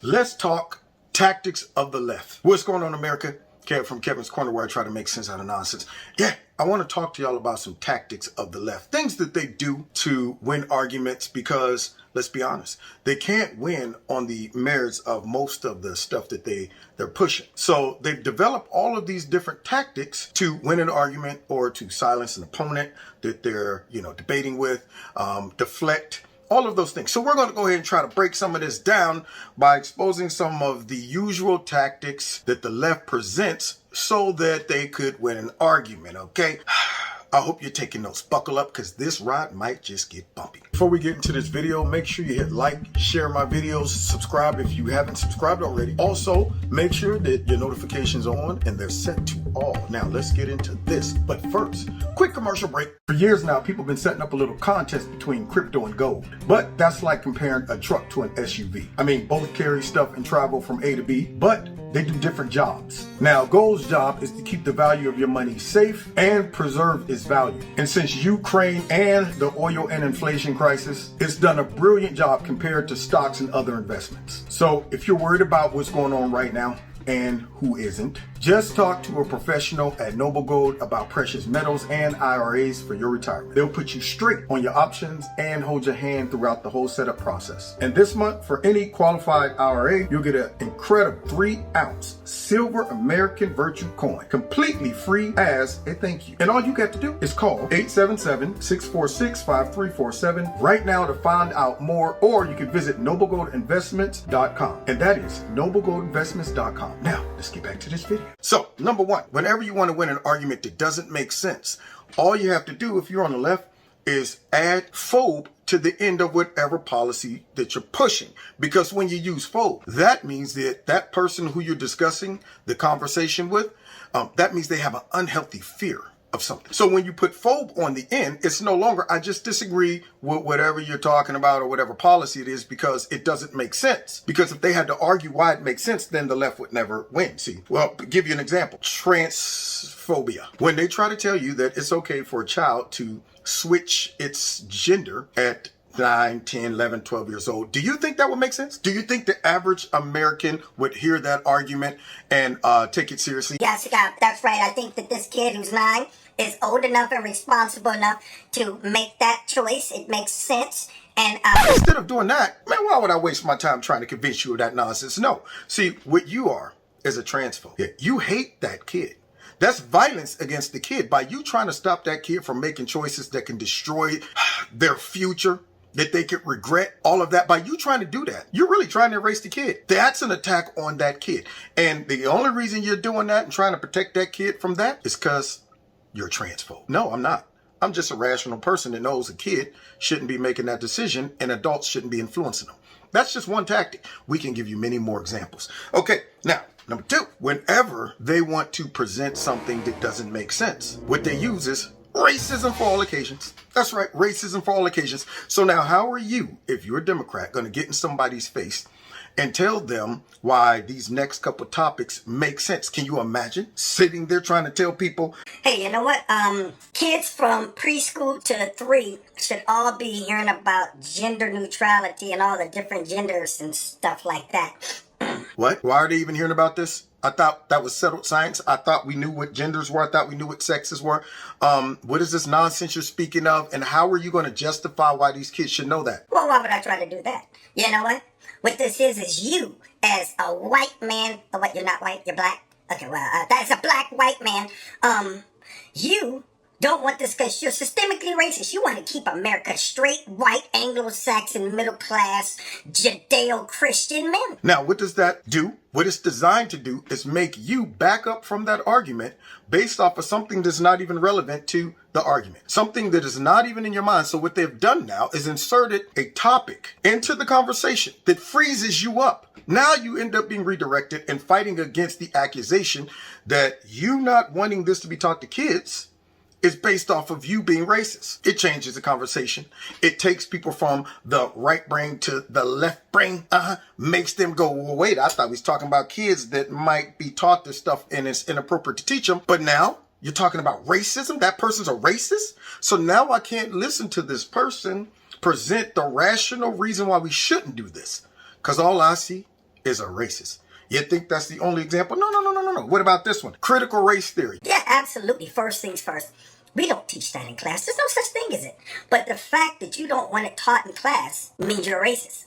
Let's talk tactics of the left. What's going on, America? Kev from Kevin's Corner, where I try to make sense out of nonsense. Yeah, I want to talk to y'all about some tactics of the left. Things that they do to win arguments because, let's be honest, they can't win on the merits of most of the stuff that they're pushing. So they've developed all of these different tactics to win an argument or to silence an opponent that they're, debating with, deflect, all of those things. So we're going to go ahead and try to break some of this down by exposing some of the usual tactics that the left presents so that they could win an argument, okay? I hope you're taking notes. Buckle up, because this ride might just get bumpy. Before we get into this video, make sure you hit like, share my videos, subscribe if you haven't subscribed already. Also, make sure that your notifications are on and they're set to all. Now, let's get into this. But first, quick commercial break. For years now, people have been setting up a little contest between crypto and gold. But that's like comparing a truck to an SUV. I mean, both carry stuff and travel from A to B, but they do different jobs. Now, gold's job is to keep the value of your money safe and preserve its value. And since Ukraine and the oil and inflation crisis, it's done a brilliant job compared to stocks and other investments. So if you're worried about what's going on right now, and who isn't, just talk to a professional at Noble Gold about precious metals and IRAs for your retirement. They'll put you straight on your options and hold your hand throughout the whole setup process. And this month, for any qualified IRA, you'll get an incredible 3-ounce silver American Virtue coin, completely free as a thank you. And all you got to do is call 877-646-5347 right now to find out more, or you can visit noblegoldinvestments.com. And that is noblegoldinvestments.com. Now, let's get back to this video. So, number one, whenever you want to win an argument that doesn't make sense, all you have to do if you're on the left is add phobe to the end of whatever policy that you're pushing. Because when you use phobe, that means that that person who you're discussing the conversation with, that means they have an unhealthy fear of something. So when you put phobe on the end, it's no longer, I just disagree with whatever you're talking about or whatever policy it is because it doesn't make sense. Because if they had to argue why it makes sense, then the left would never win. See, well, give you an example. Transphobia. When they try to tell you that it's okay for a child to switch its gender at 9, 10, 11, 12 years old. Do you think that would make sense? Do you think the average American would hear that argument and take it seriously? Yes, that's right. I think that this kid who's 9 is old enough and responsible enough to make that choice. It makes sense. And instead of doing that, man, why would I waste my time trying to convince you of that nonsense? No. See, what you are is a transphobe. Yeah, you hate that kid. That's violence against the kid. By you trying to stop that kid from making choices that can destroy their future, that they could regret, all of that, by you trying to do that, you're really trying to erase the kid. That's an attack on that kid. And the only reason you're doing that and trying to protect that kid from that is because you're a transphobe. No, I'm not. I'm just a rational person that knows a kid shouldn't be making that decision and adults shouldn't be influencing them. That's just one tactic. We can give you many more examples. Okay, now, number 2, whenever they want to present something that doesn't make sense, what they use is racism for all occasions. That's right, racism for all occasions. So now how are you, if you're a Democrat, going to get in somebody's face and tell them why these next couple topics make sense? Can you imagine sitting there trying to tell people, hey, you know what? Kids from preschool to 3 should all be hearing about gender neutrality and all the different genders and stuff like that. What? Why are they even hearing about this? I thought that was settled science. I thought we knew what genders were. I thought we knew what sexes were. What is this nonsense you're speaking of? And how are you going to justify why these kids should know that? Well, why would I try to do that? You know what? What this is you as a white man. Oh, what? You're not white? You're black? Okay, well, that's a black white man. You don't want this because you're systemically racist. You want to keep America straight, white, Anglo-Saxon, middle-class, Judeo-Christian men. Now, what does that do? What it's designed to do is make you back up from that argument based off of something that's not even relevant to the argument. Something that is not even in your mind. So what they've done now is inserted a topic into the conversation that freezes you up. Now you end up being redirected and fighting against the accusation that you not wanting this to be taught to kids is based off of you being racist. It changes the conversation. It takes people from the right brain to the left brain. Makes them go, well, wait, I thought we was talking about kids that might be taught this stuff and it's inappropriate to teach them. But now you're talking about racism? That person's a racist? So now I can't listen to this person present the rational reason why we shouldn't do this. Because all I see is a racist. You think that's the only example? No. What about this one? Critical race theory. Yeah, absolutely. First things first. We don't teach that in class. There's no such thing as it. But the fact that you don't want it taught in class means you're a racist.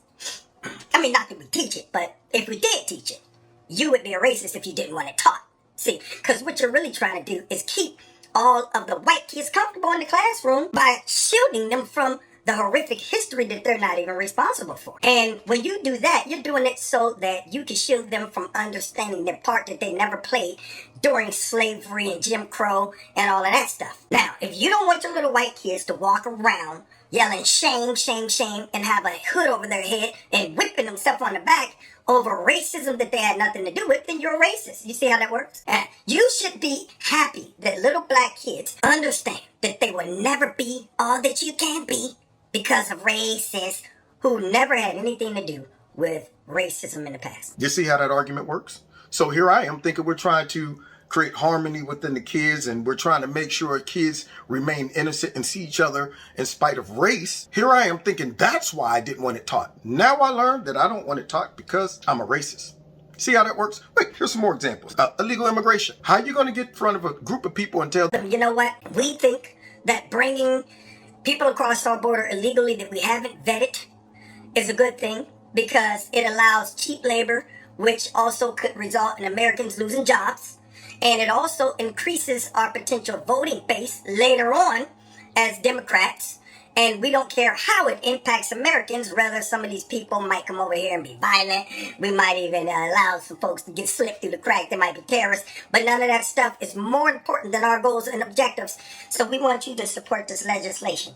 I mean, not that we teach it, but if we did teach it, you would be a racist if you didn't want it taught. See, because what you're really trying to do is keep all of the white kids comfortable in the classroom by shielding them from the horrific history that they're not even responsible for. And when you do that, you're doing it so that you can shield them from understanding the part that they never played during slavery and Jim Crow and all of that stuff. Now, if you don't want your little white kids to walk around yelling shame, shame, shame, and have a hood over their head and whipping themselves on the back over racism that they had nothing to do with, then you're a racist. You see how that works? You should be happy that little black kids understand that they will never be all that you can be because of racists who never had anything to do with racism in the past. You see how that argument works? So here I am thinking we're trying to create harmony within the kids and we're trying to make sure kids remain innocent and see each other in spite of race. Here I am thinking that's why I didn't want it taught. Now I learned that I don't want it taught because I'm a racist. See how that works? Wait, here's some more examples. Illegal immigration. How are you going to get in front of a group of people and tell them, you know what? We think that bringing people across our border illegally that we haven't vetted is a good thing because it allows cheap labor, which also could result in Americans losing jobs. And it also increases our potential voting base later on as Democrats. And we don't care how it impacts Americans. Rather, some of these people might come over here and be violent. We might even allow some folks to get slipped through the crack. They might be terrorists. But none of that stuff is more important than our goals and objectives. So we want you to support this legislation.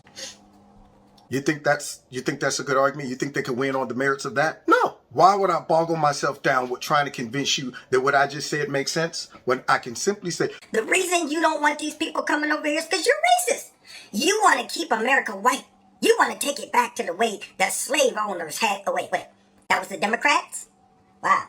You think that's a good argument? You think they could win on the merits of that? No. Why would I boggle myself down with trying to convince you that what I just said makes sense when I can simply say, the reason you don't want these people coming over here is because you're racist. You want to keep America white. You want to take it back to the way that slave owners had. Oh, wait. That was the Democrats? Wow.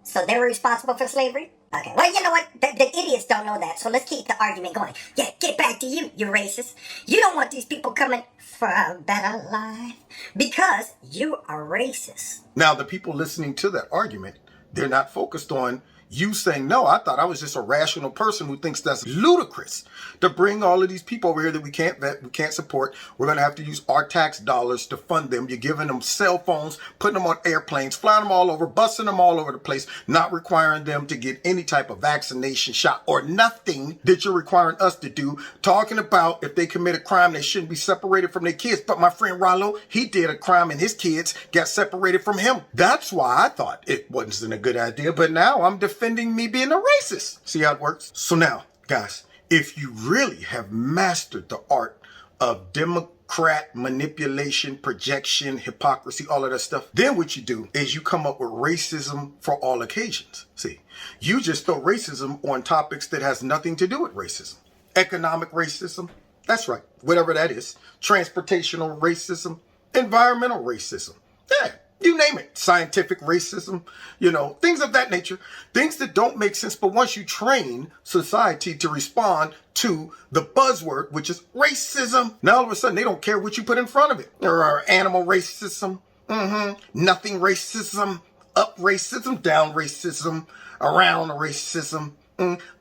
So they were responsible for slavery? Okay. Well, you know what? The idiots don't know that. So let's keep the argument going. Yeah, get back to you, you racist. You don't want these people coming for a better life because you are racist. Now, the people listening to that argument, they're not focused on you saying, no, I thought I was just a rational person who thinks that's ludicrous to bring all of these people over here that we can't vet, we can't support. We're going to have to use our tax dollars to fund them. You're giving them cell phones, putting them on airplanes, flying them all over, busting them all over the place, not requiring them to get any type of vaccination shot or nothing that you're requiring us to do. Talking about if they commit a crime, they shouldn't be separated from their kids. But my friend Rollo, he did a crime and his kids got separated from him. That's why I thought it wasn't a good idea. But now I'm defending me being a racist. See how it works? So now, guys, if you really have mastered the art of Democrat manipulation, projection, hypocrisy, all of that stuff, then what you do is you come up with racism for all occasions. See, you just throw racism on topics that has nothing to do with racism. Economic racism, that's right, whatever that is. Transportational racism, environmental racism. Yeah. You name it. Scientific racism, things of that nature. Things that don't make sense. But once you train society to respond to the buzzword, which is racism, now all of a sudden they don't care what you put in front of it. There are animal racism, nothing racism, up racism, down racism, around racism.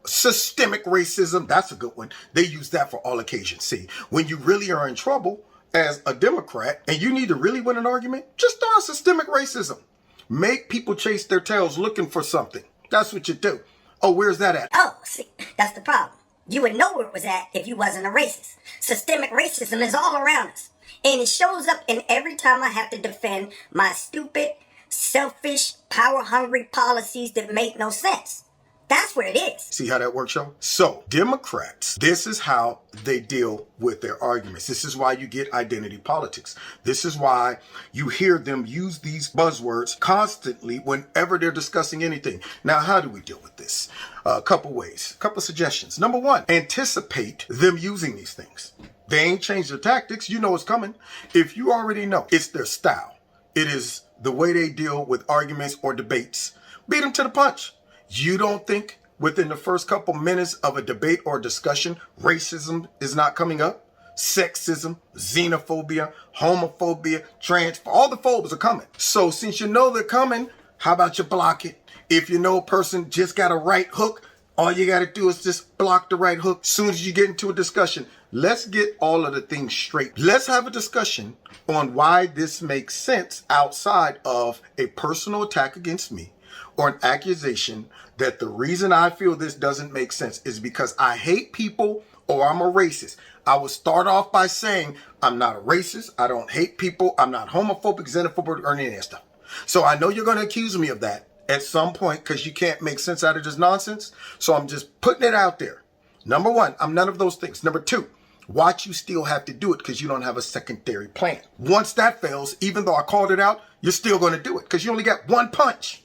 Systemic racism, that's a good one. They use that for all occasions. See, when you really are in trouble as a Democrat and you need to really win an argument, just throw out systemic racism. Make people chase their tails looking for something. That's what you do. Oh, where's that at? Oh, see, that's the problem. You would know where it was at if you wasn't a racist. Systemic racism is all around us. And it shows up in every time I have to defend my stupid, selfish, power-hungry policies that make no sense. That's where it is. See how that works, y'all? So, Democrats, this is how they deal with their arguments. This is why you get identity politics. This is why you hear them use these buzzwords constantly whenever they're discussing anything. Now, how do we deal with this? A couple ways, a couple suggestions. Number one, anticipate them using these things. They ain't changed their tactics. You know it's coming. If you already know, it's their style. It is the way they deal with arguments or debates. Beat them to the punch. You don't think within the first couple minutes of a debate or discussion, racism is not coming up? Sexism, xenophobia, homophobia, all the phobes are coming. So since you know they're coming, how about you block it? If you know a person just got a right hook, all you got to do is just block the right hook. As soon as you get into a discussion, let's get all of the things straight. Let's have a discussion on why this makes sense outside of a personal attack against me or an accusation that the reason I feel this doesn't make sense is because I hate people or I'm a racist. I will start off by saying I'm not a racist. I don't hate people. I'm not homophobic, xenophobic, or any of that stuff. So I know you're going to accuse me of that at some point because you can't make sense out of this nonsense. So I'm just putting it out there. Number one, I'm none of those things. Number two, watch you still have to do it because you don't have a secondary plan. Once that fails, even though I called it out, you're still going to do it because you only got one punch.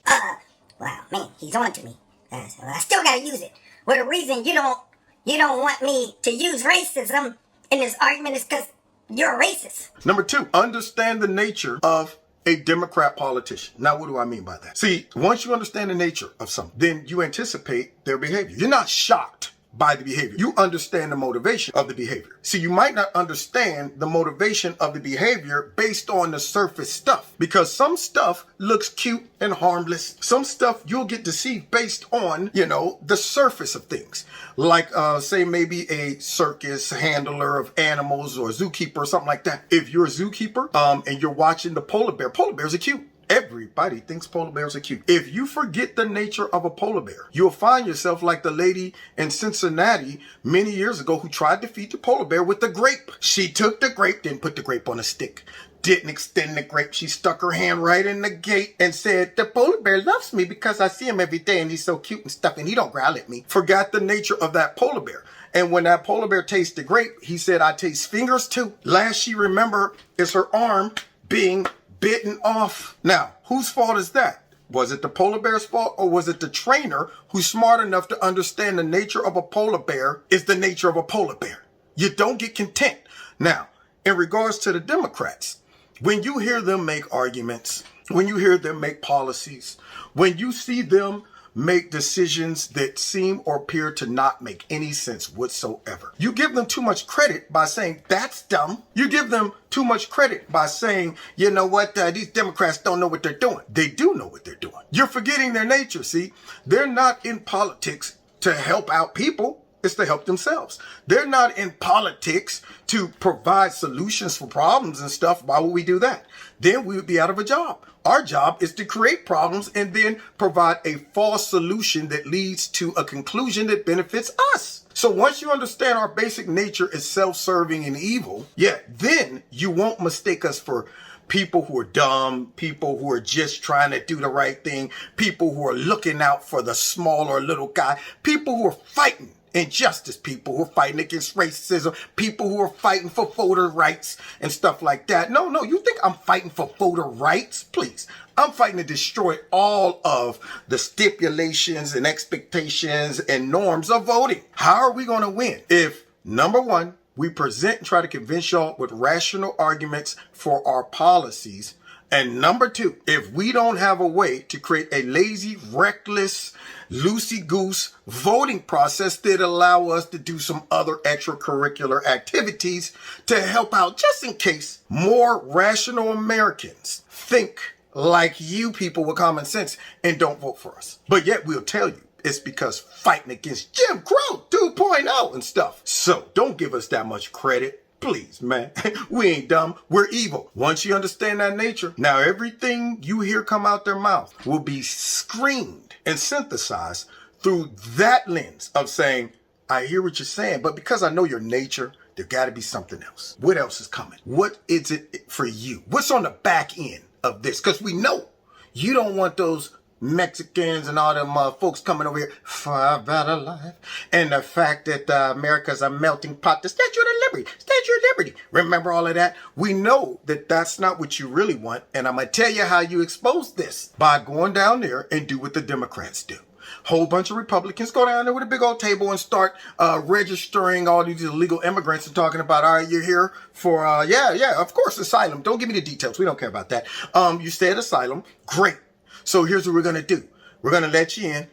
Wow, man, he's on to me. So I still gotta use it. Well, the reason you don't want me to use racism in this argument is because you're a racist. Number two, understand the nature of a Democrat politician. Now, what do I mean by that? See, once you understand the nature of something, then you anticipate their behavior. You're not shocked by the behavior. You understand the motivation of the behavior. See, you might not understand the motivation of the behavior based on the surface stuff because some stuff looks cute and harmless. Some stuff you'll get deceived based on, the surface of things. Like, say maybe a circus handler of animals or a zookeeper or something like that. If you're a zookeeper, and you're watching the polar bears are cute. Everybody thinks polar bears are cute. If you forget the nature of a polar bear, you'll find yourself like the lady in Cincinnati many years ago who tried to feed the polar bear with the grape. She took the grape, didn't put the grape on a stick, didn't extend the grape. She stuck her hand right in the gate and said, the polar bear loves me because I see him every day and he's so cute and stuff and he don't growl at me. Forgot the nature of that polar bear. And when that polar bear tasted the grape, he said, I taste fingers too. Last she remember is her arm being bitten off. Now, whose fault is that? Was it the polar bear's fault or was it the trainer who's smart enough to understand the nature of a polar bear is the nature of a polar bear? You don't get content. Now, in regards to the Democrats, when you hear them make arguments, when you hear them make policies, when you see them make decisions that seem or appear to not make any sense whatsoever, you give them too much credit by saying that's dumb. You give them too much credit by saying, you know what, these Democrats don't know what they're doing. They do know what they're doing. You're forgetting their nature. See, they're not in politics to help out people. It's to help themselves. They're not in politics to provide solutions for problems and stuff. Why would we do that? Then we would be out of a job. Our job is to create problems and then provide a false solution that leads to a conclusion that benefits us. So once you understand our basic nature is self-serving and evil, then you won't mistake us for people who are dumb, people who are just trying to do the right thing, people who are looking out for the small or little guy, people who are fighting injustice, people who are fighting against racism, people who are fighting for voter rights and stuff like that. No, you think I'm fighting for voter rights? Please. I'm fighting to destroy all of the stipulations and expectations and norms of voting. How are we going to win? If, number one, we present and try to convince y'all with rational arguments for our policies, and number two, if we don't have a way to create a lazy, reckless, loosey-goose voting process that allow us to do some other extracurricular activities to help out just in case more rational Americans think like you people with common sense and don't vote for us. But yet we'll tell you it's because fighting against Jim Crow 2.0 and stuff. So don't give us that much credit. Please, man. We ain't dumb. We're evil. Once you understand that nature, now everything you hear come out their mouth will be screened and synthesized through that lens of saying, I hear what you're saying, but because I know your nature, there got to be something else. What else is coming? What is it for you? What's on the back end of this? Because we know you don't want those Mexicans and all them folks coming over here for a better life. And the fact that America's a melting pot, the Statue of Liberty. Remember all of that? We know that that's not what you really want. And I'm going to tell you how you expose this by going down there and do what the Democrats do. Whole bunch of Republicans go down there with a big old table and start registering all these illegal immigrants and talking about, all right, you're here for, of course, asylum. Don't give me the details. We don't care about that. You stay at asylum. Great. So here's what we're going to do. We're going to let you in,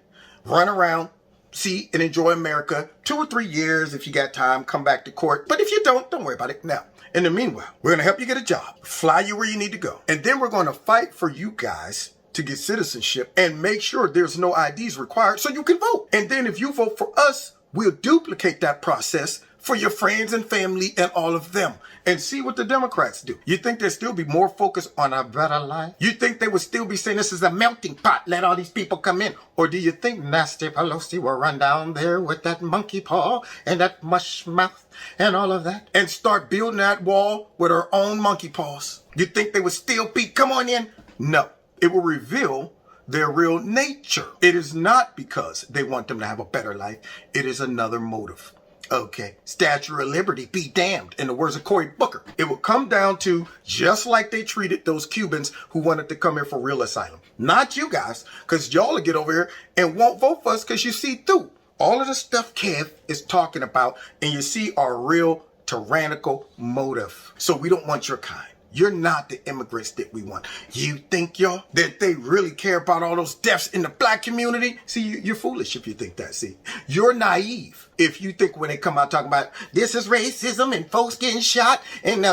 run around, see and enjoy America 2 or 3 years. If you got time, come back to court. But if you don't worry about it. Now, in the meanwhile, we're going to help you get a job, fly you where you need to go. And then we're going to fight for you guys to get citizenship and make sure there's no IDs required so you can vote. And then if you vote for us, we'll duplicate that process for your friends and family and all of them, and see what the Democrats do. You think they'd still be more focused on a better life? You think they would still be saying this is a melting pot, let all these people come in? Or do you think Nasty Pelosi will run down there with that monkey paw and that mush mouth and all of that and start building that wall with her own monkey paws? You think they would still be, come on in? No, it will reveal their real nature. It is not because they want them to have a better life. It is another motive. Okay, Statue of Liberty be damned, in the words of Cory Booker. It will come down to just like they treated those Cubans who wanted to come here for real asylum. Not you guys, because y'all will get over here and won't vote for us because you see through all of the stuff Kev is talking about, and you see our real tyrannical motive. So we don't want your kind. You're not the immigrants that we want. You think, y'all, that they really care about all those deaths in the black community? See, you're foolish if you think that. See, you're naive if you think when they come out talking about this is racism and folks getting shot. And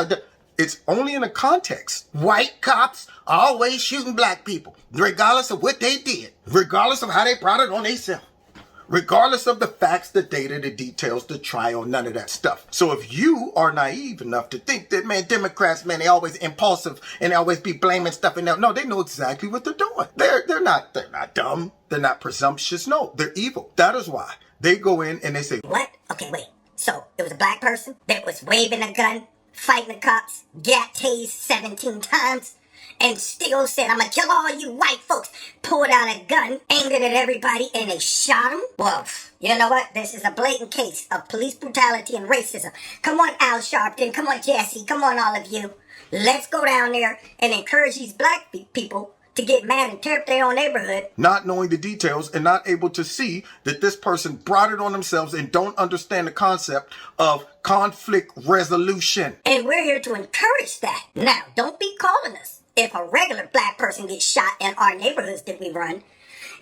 it's only in a context. White cops always shooting black people, regardless of what they did, regardless of how they brought it on themselves. Regardless of the facts, the data, the details, the trial, none of that stuff. So if you are naive enough to think that, man, Democrats, man, they always impulsive and they always be blaming stuff and that. No, they know exactly what they're doing. They're not dumb. They're not presumptuous. No, they're evil. That is why they go in and they say, What? Okay, wait. So it was a black person that was waving a gun, fighting the cops, got tased 17 times, and still said, I'm gonna kill all you white folks. Pulled out a gun, aimed it at everybody, and they shot him? Well, you know what? This is a blatant case of police brutality and racism. Come on, Al Sharpton. Come on, Jesse. Come on, all of you. Let's go down there and encourage these black people to get mad and tear up their own neighborhood. Not knowing the details and not able to see that this person brought it on themselves and don't understand the concept of conflict resolution. And we're here to encourage that. Now, don't be calling us. If a regular black person gets shot in our neighborhoods that we run,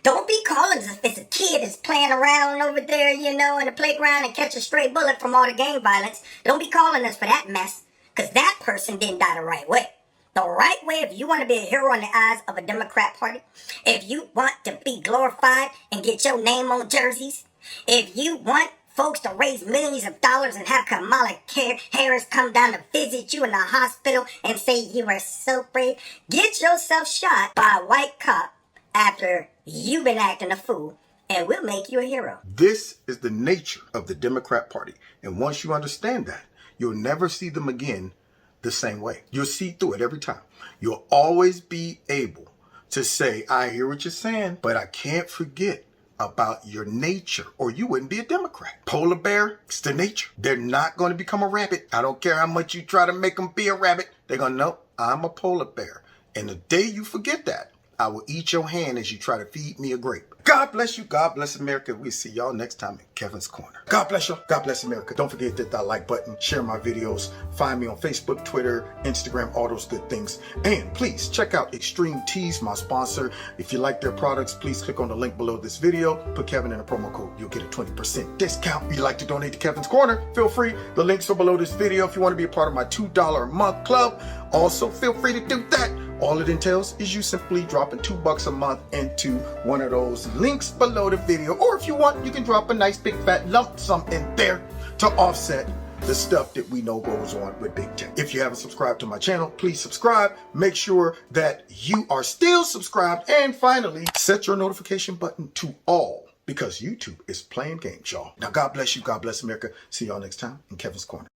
don't be calling us if it's a kid that's playing around over there, you know, in the playground and catch a stray bullet from all the gang violence. Don't be calling us for that mess, because that person didn't die the right way. The right way, if you want to be a hero in the eyes of a Democrat Party, if you want to be glorified and get your name on jerseys, if you want folks to raise millions of dollars and have Kamala Harris come down to visit you in the hospital and say you are so brave, get yourself shot by a white cop after you've been acting a fool, and we'll make you a hero. This is the nature of the Democrat Party. And once you understand that, you'll never see them again the same way. You'll see through it every time. You'll always be able to say, I hear what you're saying, but I can't forget about your nature, or you wouldn't be a Democrat. Polar bear, it's the nature. They're not going to become a rabbit. I don't care how much you try to make them be a rabbit. They're going to know, I'm a polar bear. And the day you forget that, I will eat your hand as you try to feed me a grape. God bless you. God bless America. We'll see y'all next time in Kevin's Corner. God bless you. God bless America. Don't forget to hit that like button. Share my videos. Find me on Facebook, Twitter, Instagram, all those good things. And please check out Extreme Teas, my sponsor. If you like their products, please click on the link below this video. Put Kevin in a promo code. You'll get a 20% discount. If you'd like to donate to Kevin's Corner, feel free. The links are below this video. If you want to be a part of my $2 a month club, also feel free to do that. All it entails is you simply dropping $2 a month into one of those links below the video. Or if you want, you can drop a nice big fat lump sum in there to offset the stuff that we know goes on with big tech. If you haven't subscribed to my channel, please subscribe. Make sure that you are still subscribed. And finally, set your notification button to all, because YouTube is playing games, y'all. Now, God bless you. God bless America. See y'all next time in Kevin's Corner.